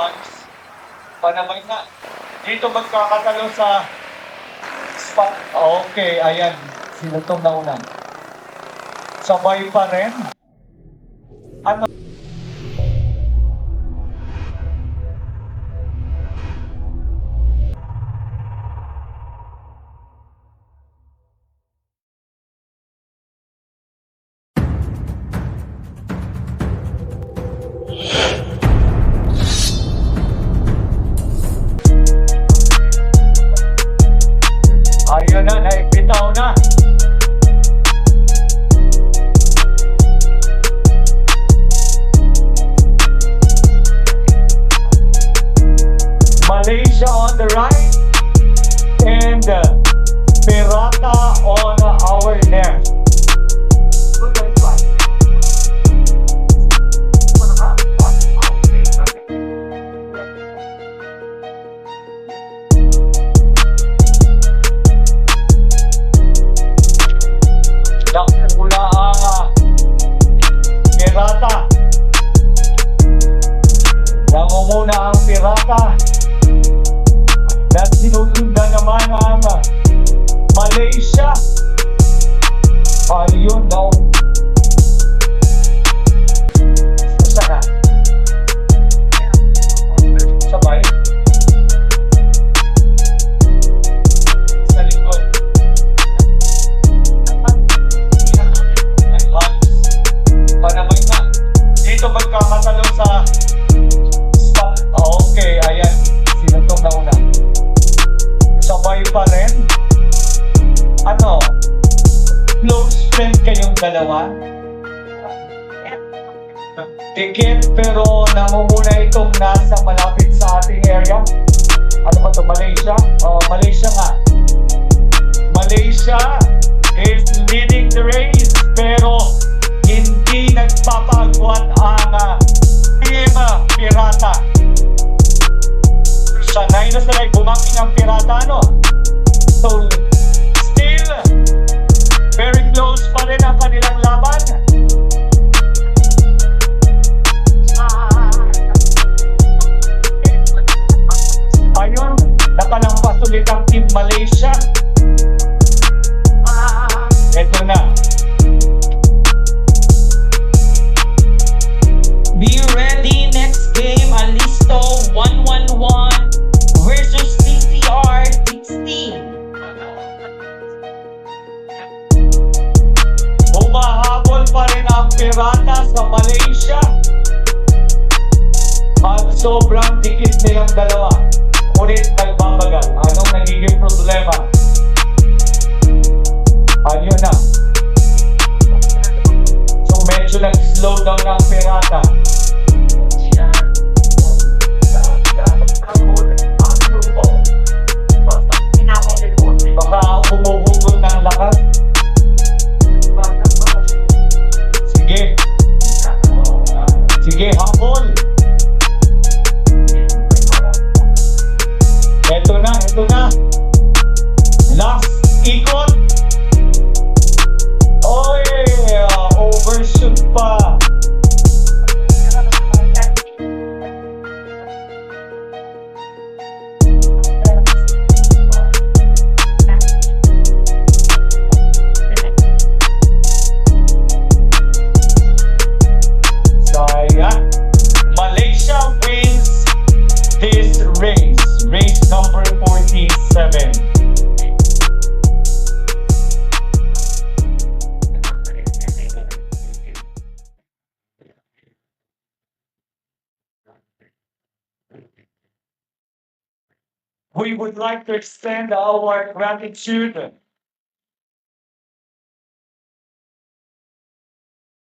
Hans. Panamay na. Dito magkakatalo sa spot. Okay, ayan. Sino itong nauna? Sabay pa rin. Ano? Ayun na, naipitaw na. Malaysia on the right and Pirata on our left. Nakula ang Pirata. Nangunguna ang Pirata. At sinusundan naman ang Malaysia. Ayun daw. Saan na? Sabay? Sa likod. Ay, Hans. Panamay na. Dito magkakatalo sa spot. Okay, ayan. Sino itong nauna? Sabay pa rin? Ano? Close friend kayong dalawa? Tikit pero namumuna itong nasa malapit sa ating area. Ano ba ito? Malaysia? Malaysia nga. Malaysia is leading the race pero hindi nagpapagwat ang Team Pirata. Sanay na sanay bumaking ang Pirata, no? So, still, very close pa rin ang kanilang laban. Ayun, nakalampas ulit ang Team Malaysia. Ito na. Be ready, next game, Alisto 111 versus TCR 16. Humahabol pa rin ang Pirata sa Malaysia. At sobrang dikit nilang dalawa. Ngunit nagbabagal. Anong nagiging problema? Ayun na. So medyo nag-slow down ang Pirata. Baka humuhugol ng lakas. Sige. Sige, habol. Eto na, eto na. Last ikot. Oy, overshoot pa. Malaysia wins this race number 47. We would like to extend our gratitude